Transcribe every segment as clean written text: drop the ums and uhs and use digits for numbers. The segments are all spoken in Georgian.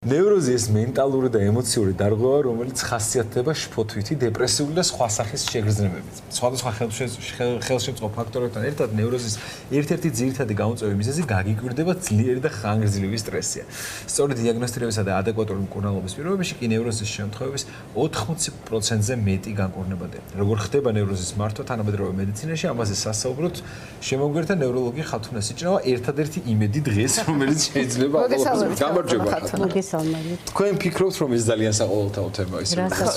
ნევროზი ეს მენტალური და ემოციური დარღვევა, რომელიც ხასიათდება შფოთვითი, დეპრესიული და სხვა სახის შეგრძნებებით. სხვადასხვა ხელშემწყობ ფაქტორებთან ერთად ნევროზის ერთ-ერთი ძირითადი გამოწვევი მიზეზი გაგიკვირდება ძლიერი და ხანგრძლივი სტრესია. სწორი დიაგნოსტირებისა და ადეკვატური მკურნალობის პირობებში კი ნევროზის შემთხვევების 80%-ზე მეტი განკურნებადია. როგორ ხდება ნევროზის მართვა თანამედროვე მედიცინაში, ამაზე სასაუბროთ შემოგვერთა ნევროლოგი ხათუნა სიჭნავა, ერთადერთი იმედი დღეს, რომელიც შეიძლება გამარჯვება. თქვენ ფიქრობთ, რომ ეს ძალიან საყოველთაო თემაა ის?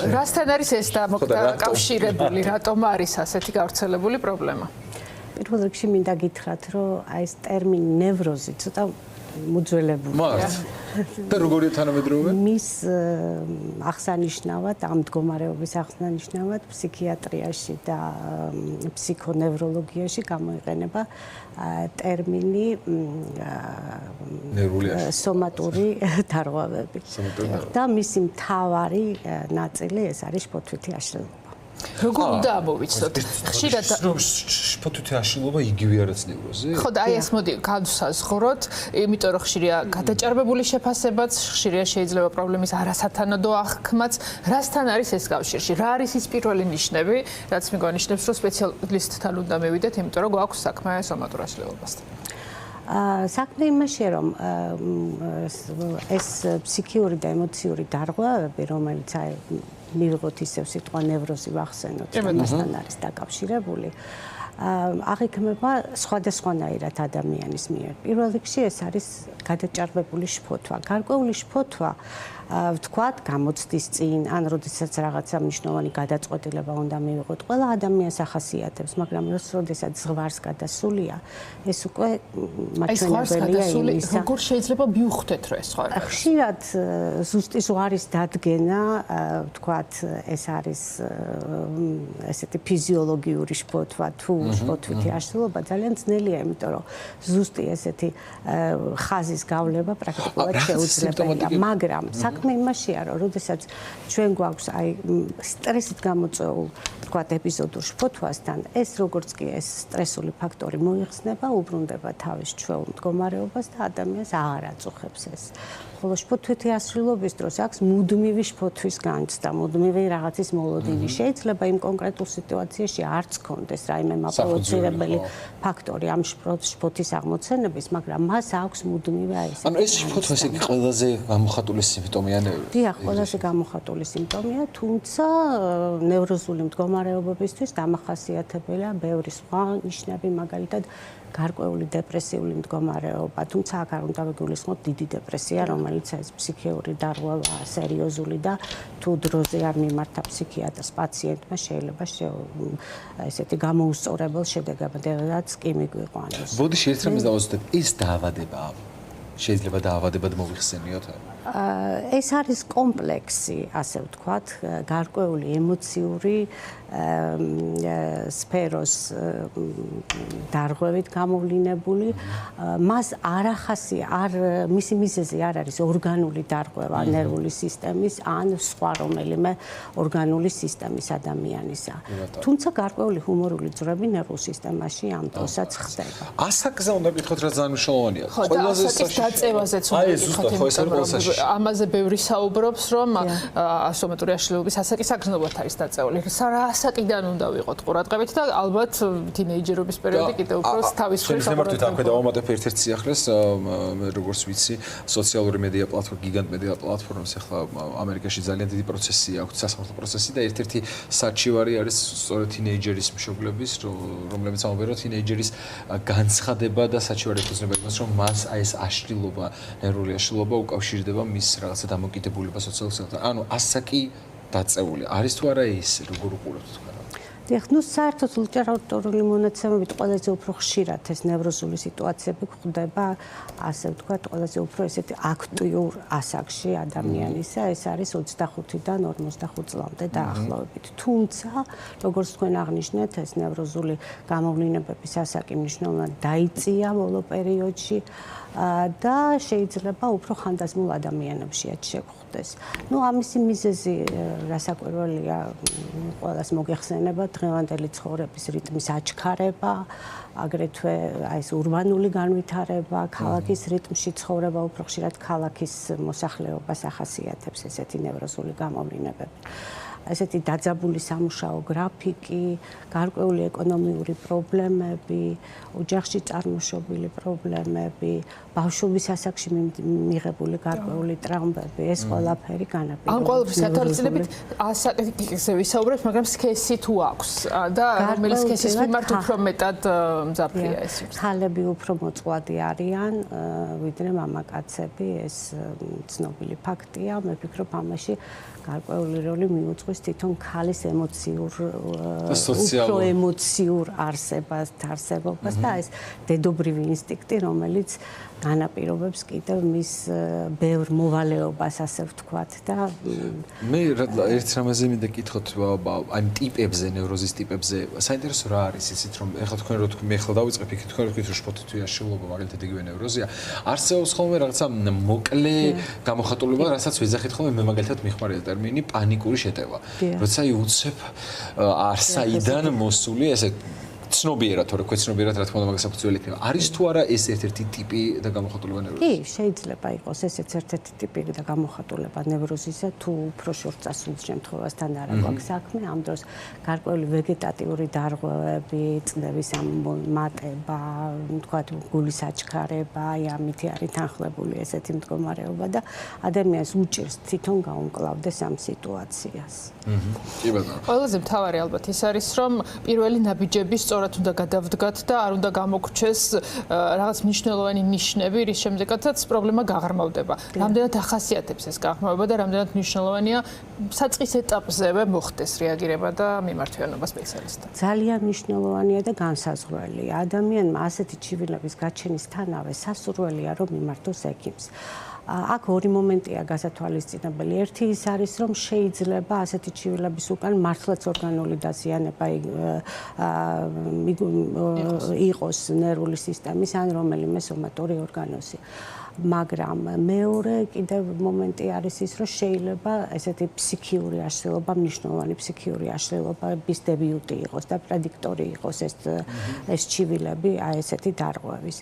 რასთან არის ეს დაკავშირებული? რატომ არის ასეთი გავრცელებული პრობლემა? პირველ რიგში მინდა გითხრათ, რომ აი ეს ტერმინი ნევროზი ცოტა მოძველებულია. და როგორია თანამედროვე? მის აღსანიშნავად, ამ მდგომარეობის აღსანიშნავად ფსიქიატრიაში და ფსიქონევროლოგიაში გამოიყენება ტერმინი სომატური დარღვევები. და მისი მთავარი ნაწილი ეს არის შფოთვითი აშლილობა. როგორ უნდა ამოვიცნოთ? ხშირად შფოთვითი აშლილობა იგივე არის ნევროზი? ხო და აი ეს მოდი განსაზღვროთ, იმიტომ რომ ხშირია გადაჭარბებული შეფასებაც, ხშირია შეიძლება პრობლემის არასათანადო აღქმაც, რასთან არის ეს კავშირში? რა არის ის პირველი ნიშნები, რაც მიგონიშნებს, რომ სპეციალისტთან უნდა მივიდეთ, იმიტომ რომ გვაქვს საქმე სომატურ აშლილობასთან? საქმე იმაშია, რომ ეს ფსიქიური და ემოციური დარღვევები, რომელიც აი მივიღოთ ისევ სიტყვა ნევროზი ვახსენოთ, მასთან არის დაკავშირებული, აღიქმება სხვადასხვანაირად ადამიანის მიერ. პირველ რიგში ეს არის გადაჭარბებული შფოთვა. გარკვეული შფოთვა ვთქვათ, გამოცდის წინ, ან როდესაც რაღაცა მნიშვნელოვანი გადაწყვეტილება უნდა მივიღოთ, ყველა ადამიანს ახასიათებს, მაგრამ როდესაც ზღვარს გადასულია, ეს უკვე მაჩვენებელია იმისა. როგორ შეიძლება მივხვდეთ, რომ ეს ზღვარი? ხშირად ზუსტი ზღვარის დადგენა, ვთქვათ, ეს არის ესეთი ფიზიოლოგიური შფოთვა თუ შფოთვითი აშლილობა ძალიან ძნელია, იმიტომ რომ ზუსტი ესეთი ხაზის გავლება პრაქტიკულად შეუძლებელია, მაგრამ საქმე იმაშია, რომ როდესაც ჩვენ გვაქვს აი სტრესით გამოწვეულ, ვთქვათ, ეპიზოდურ შფოთვასთან, ეს როგორც კი ეს სტრესული ფაქტორი მოიხსნება, უბრუნდება თავის ჩვეულ მდგომარეობას და ადამიანს აღარ აწუხებს ეს. ხოლო შფოთვითი აშლილობის დროს აქვს მუდმივი შფოთვის განცდა, მუდმივი რაღაცის მოლოდინი. შეიძლება იმ კონკრეტულ სიტუაციაში არც კონდეს რაიმე მაპროვოცირებელი ფაქტორი ამ შფოთის აღმოცენების, მაგრამ მას აქვს მუდმივი აი ეს. ანუ ეს შფოთვა ესე ყველაზე გამოხატული სიმპტომია ნევროზის? დიახ, ყველაზე გამოხატული სიმპტომია, თუმცა ნევროზული მდგომარეობებისთვის დამახასიათებელია ბევრი სხვა ნიშნები, მაგალითად გარკვეული დეპრესიული მდგომარეობა, თუმცა აქ არ უნდა ვიგულისხმოთ დიდი დეპრესია, რომელიც ეს ფსიქიური დარღვევაა, სერიოზული და თუ დროზე არ მიმართა ფსიქიატრს პაციენტმა შეიძლება ესეთი გამოუსწორებელ შედეგებადაც კი მიგვიყვანოს. ბოდიში ერთ რამეს დავაზუსტებ, ეს დაავადებაა. შეიძლება დაავადებად მოვიხსენიოთ? ეს არის კომპლექსი, ასე ვთქვათ, გარკვეული ემოციური სფეროს დარღვევით გამოვლინებული, მას მისი მიზეზი არ არის ორგანული დარღვევა ნერვული სისტემის ან სხვა რომელიმე ორგანული სისტემის ადამიანისა. თუმცა გარკვეული ჰუმორული ძვრები ნერვულ სისტემაში ამ დროსაც ხდება. ასაკზე უნდა გითხოთ, რა ძალიან მნიშვნელოვანია. ყველაზე დაწევაზეც უნდა გითხოთ, ამაზე ბევრი საუბრობს, რომ სომატური აშლილობის ასაკი საგრძნობლად არის დაწეული. ასაკიდან უნდა ვიყოთ ყურადღებით და ალბათ თინეიჯერობის პერიოდი კიდევ უფრო თავის მხრივ საყურადღებო. აქვე დავამატებ ერთ-ერთ სიახლეს, როგორც ვიცი, სოციალური მედია პლატფორმა, გიგანტ მედია პლატფორმას ახლა ამერიკაში ძალიან დიდი პროცესია აქვს, სასამართლო პროცესი და ერთ-ერთი საჩივარი არის სწორედ თინეიჯერის მშობლების, რომლებიც ამბობენ, რომ თინეიჯერის განცხადება და საჩივარი ეხსნება იმას, რომ მას აი ეს აშლილობა, ნერვული აშლილობა უკავშირდება მის რაღაცა დამოკიდებულება სოციალურ სფეროში. ანუ ასაკი დაწეული არის თუ არა ის, როგორ უყურებთ თქვენ? დიახ, საერთოდ ლიტერატურული მონაცემებით ყველაზე უფრო ხშირად ეს ნევროზული სიტუაციები გვხვდება, ასე ვთქვათ, ყველაზე უფრო ესეთი აქტიურ ასაკში ადამიანისა, ეს არის 25-დან 45 წლამდე დაახლოებით. თუმცა, როგორც თქვენ აღნიშნეთ, ეს ნევროზული გამოვლინებების ასაკი მნიშვნელოვნად დაიწია ბოლო პერიოდში. და შეიძლება უფრო ხანდაზმულ ადამიანებშიაც შეგხვდეს. ნუ ამისი მიზეზი რასაკვირველია, ყველას მოგეხსენება დღევანდელი ცხოვრების რიტმის აჩქარება, აგრეთვე აი ეს ურბანული განვითარება, ქალაქის რიტმში ცხოვრება, უფრო ხშირად ქალაქის მოსახლეობას ახასიათებს ესეთი ნევროზული გამოვლინებები. ესეთი დაძაბული სამუშაო გრაფიკი, გარკვეული ეკონომიური პრობლემები, ოჯახში წარმოშობილი პრობლემები, ბავშვობის ასაკში მიღებული გარკვეული ტრაუმები, ეს ყველაფერი განაპირობებს. ამ ყველაფრის გათვალისწინებით ასაკზე ვისაუბრებთ, მაგრამ სქესი თუ აქვს და რომელი სქესის მიმართ უფრო მეტად მძაფრია ეს? ხალები უფრო მოწყვეტი არიან, ვიდრე მამაკაცები, ეს ცნობილი ფაქტია. მე ვფიქრობ, ამაში გარკვეული როლი მიუძღვის თვითონ ქალის უფრო ემოციურ არსებობას და ეს დედობრივი ინსტინქტი, რომელიც განაპირობებს კიდევ მის ბევრ მოვალეობას, ასე ვთქვათ და მე ერთ რამაზე მინდა კითხოთ ამ ტიპებზე, ნევროზის ტიპებზე. საინტერესო რა არის ისიც რომ ეხლა თქვენ რო მე ეხლა დავიწყებ იქით თქვენ რო თქვით რომ შფოთვითი აშლილობა მაგალითად იგივე ნევროზია. არსებობს ხოლმე რაღაცა მოკლე გამოხატულება, რასაც ვეძახით ხოლმე მე მაგალითად მიხმარია ტერმინი პანიკური შეტევა. როცა იუცებ არსაიდან მოსული ესე ცნობიერად, თორე ქვე ცნობიერად რა თქმა უნდა მაგას საფუძველი იქნება. არის თუ არა ეს ერთ-ერთი ტიპი და გამოხატულება ნევროზის? კი, შეიძლება იყოს ესეც ერთ-ერთი ტიპი და გამოხატულება ნევროზისა, თუ უფრო შორტ წასულ შემთხვევასთან არა გვაქვს საქმე. ამ დროს გარკვეული ვეგეტატიური დარღვევები, წნევის მატება, თქვათ გულის აჩქარება, აი ამითი არის თანხლებული ესეთი მდგომარეობა და ადამიანს უჭირს თვითონ გაუმკლავდეს ამ სიტუაციას. კი ბატონო. ყველაზე მთავარი ალბათ ის არის, რომ პირველი ნაბიჯები სწორად უნდა გადავდგათ და არ უნდა გამოგრჩეს რაღაც მნიშვნელოვანი ნიშნები, რის შემდეგაც პრობლემა გაღრმავდება. რამდენად ახასიათებს ეს გაღრმავება და რამდენად მნიშვნელოვანია საწყის ეტაპზევე მოხდეს რეაგირება და მიმართვიანობა სპეციალისტთან. ძალიან მნიშვნელოვანია და განსაზღვრელია. ადამიანმა ასეთი ჩივილების გაჩენისთანავე სასურველია რომ მიმართოს ექიმს. აქ ორი მომენტია გასათვალისწინებელი. ერთი ის არის, რომ შეიძლება ასეთი ჩივილების უკან მართლაც ორგანული დაზიანება იყოს ნერვული სისტემის ან რომელიმე სომატური ორგანოსი. მაგრამ მეორე კიდევ მომენტი არის ის, რომ შეიძლება ესეთი ფსიქიური აშლილობა, მნიშვნელოვანი ფსიქიური აშლილობების დებიუტი იყოს და პრედიქტორი იყოს ეს ჩივილები აი ესეთი დარღვევის.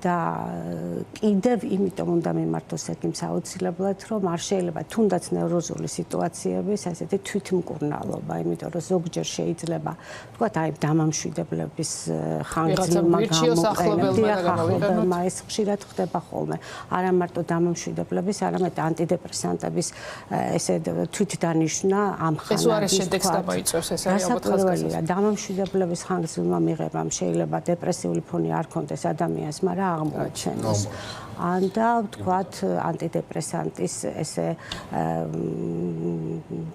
და კიდევ იმიტომ უნდა მიმართოს ექიმს აუცილებლად, რომ არ შეიძლება თუნდაც ნევროზული სიტუაციების ასეთი თვითმკურნალობა, იმიტომ რომ ზოგჯერ შეიძლება, თქვათ, აი დამამშვიდებლების ხანგრძლივმა გამოყენებამ ეს ხშირად ხდება ხოლმე. არა მარტო დამამშვიდებლების, არამედ ანტიდეპრესანტების ესე თვითდანიშნა ამ ხანაში. ეს უარეს შედეგს გამოიწვევს, ეს არის ალბათ ხაზგასმული. დამამშვიდებლების ხანგრძლივმა მიღებამ შეიძლება დეპრესიული ფონი არ ქონდეს ადამიანს, მაგრამ აღმოაჩენოს. ან და ვთქვათ, ანტიდეპრესანტის ესე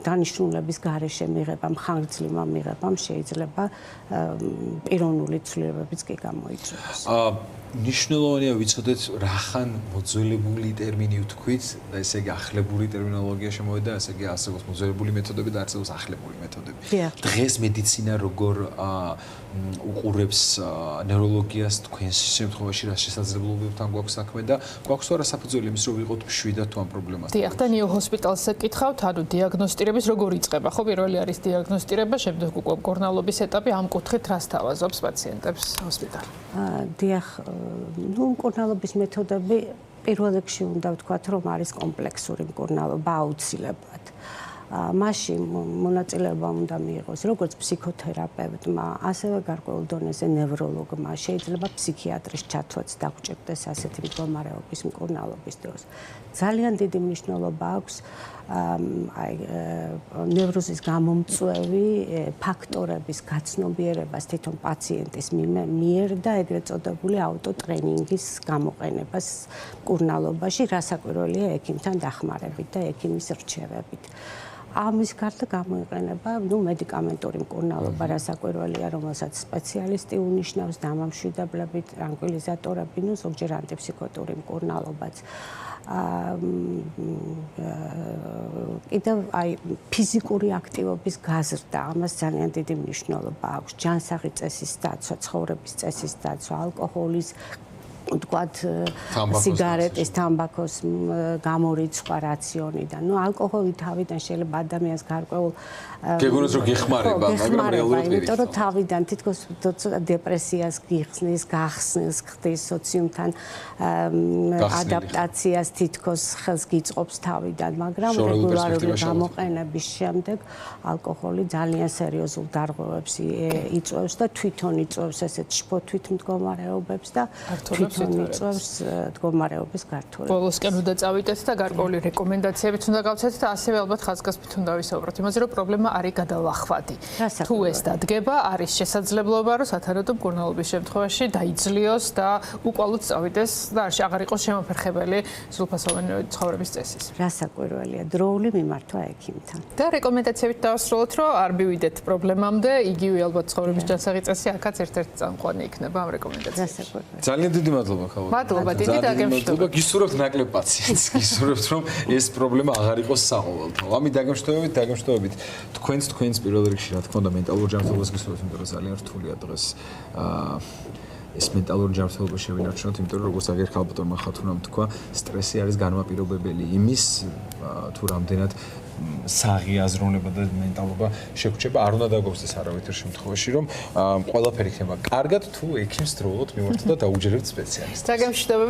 დანიშნულების გარეშე მიღებამ, ხანგრძლივმა მიღებამ შეიძლება პიროვნული ცვლილებებიც კი გამოიწვიოს. ნიშნულოვანია ვიცოდეთ რახან მოძველებული ტერმინი ვთქვით და ესე იგი ახლებული ტერმინოლოგია შემოვიდა, ესე იგი არსებობს მოძველებული მეთოდები და არსებობს ახლებული მეთოდები. დღეს მედიცინა როგორ უყურებს ნევროლოგიას თქვენს შემთხვევაში რა შესაძლებლობებთან გვაქვს საქმე და გვაქვს თუ არა საფუძველი იმის რომ ვიყოთ მშვიდად თუ ამ პრობლემასთან? დიახ, და ნიუ ჰოსპიტალზე გკითხავთ, ანუ დიაგნოსტირების როგორ იწყება? ხო, პირველი არის დიაგნოსტირება, შემდეგ უკვე მკურნალობის ეტაპი, ამ კუთხით რას თავაზობს პაციენტებს ჰოსპიტალი? დიახ, ნუ მკურნალობის მეთოდები პირველ რიგში უნდა ვთქვათ, რომ არის კომპლექსური მკურნალობა აუცილებლად. მასში მონაწილეობა უნდა მიიღოს როგორც ფსიქოთერაპევტმა, ასევე გარკვეულ დონეზე ნევროლოგმა, შეიძლება ფსიქიატრის ჩათვლაც დაგჭირდეს ასეთი მდგომარეობის მკურნალობის დროს. ძალიან დიდი მნიშვნელობა აქვს აი ნევროზის გამომწვევი ფაქტორების გაცნობიერებას თვითონ პაციენტის მიერ და ეგრეთ წოდებული აუტოტრენინგის გამოყენებას მკურნალობაში, რასაკვირველია ექიმთან დახმარებით და ექიმის რჩევებით. ამის გარდა გამოიყენება მედიკამენტური მკურნალობა, რასაკვირველია, რომელსაც სპეციალისტი უნიშნავს, დამამშვიდებლები, ტრანკვილიზატორები, ზოგჯერ ანტიფსიქოტური მკურნალობაც. კიდევ აი ფიზიკური აქტივობის გაზრდა, ამას ძალიან დიდი მნიშვნელობა აქვს. ჯანსაღი წესის დაცვა, ცხოვრების წესის დაცვა, ალკოჰოლის ვთქვათ, სიგარეტის, თამბაქოს გამორიცხვა რაციონიდან. ნუ ალკოჰოლი თავიდან შეიძლება ადამიანს გარკვეულ გეგონოს რომ გეხმარება, მაგრამ რეალურად ვერ იმიტომ რომ თავიდან თითქოს დეპრესიას გიხსნის, გახსნის, ხდის სოციუმთან ადაპტაციას თითქოს ხელს გიწყობს თავიდან, მაგრამ რეგულარული გამოყენების შემდეგ ალკოჰოლი ძალიან სერიოზულ დარღვევებს იწვევს და თვითონ იწვევს ესეთ შფოთვით მდგომარეობებს და თვითონ იწვევს მდგომარეობის გართულებას. ბოლოსკენ უნდა წავიდეთ და გარკვეული რეკომენდაციებიც უნდა გავცეთ და ასევე ალბათ ხაზგასმით უნდა ვისაუბროთ იმაზე, რომ პრობლემა არის გადალახვადი. თუ ეს დადგება, არის შესაძლებლობა, რომ სათანადო მკურნალობის შემთხვევაში დაიძლიოს და უკვალოდ წავიდეს და აღარ იყოს შემოფერხებელი სრულფასოვანი ცხოვრების წესის. რასაკვირველია, დროული მიმართვა ექიმთან. და რეკომენდაციებით დავასრულოთ, რომ არ მივიდეთ პრობლემამდე, იგივე ალბათ ცხოვრების ჯანსაღი წესი აქაც ერთ-ერთი წამყვანი იქნება ამ რეკომენდაციებში. რასაკვირველია. ძალიან დიდი მადლობა ხალხო. მადლობა, დიდი დაგემშვიდობა. გისურვებთ ნაკლებ პაციენტს, გისურვებთ რომ ეს პრობლემა აღარ იყოს საყოველთაო. ამით დაგემშვიდობებით. თქვენს პირველ რიგში რა თქმა უნდა მენტალურ ჯანმრთელობას გისურვებთ, იმიტომ რომ ძალიან რთულია დღეს ეს მენტალური ჯანმრთელობა შევინარჩუნოთ, იმიტომ რომ როგორც აგერ ხალბატონმა ხათუნამ თქვა, სტრესი არის განმაპირობებელი იმის, თუ რამდენად საღი აზროვნება და მენტალობა შეგვჭება, არ უნდა დაგგვეცეს არავითარ შემთხვევაში, რომ ყველაფერი იქნება კარგად, თუ ექიმს დროულად მიმართოთ და დაუჯერებთ სპეციალისტს. დაგემშვიდობებით.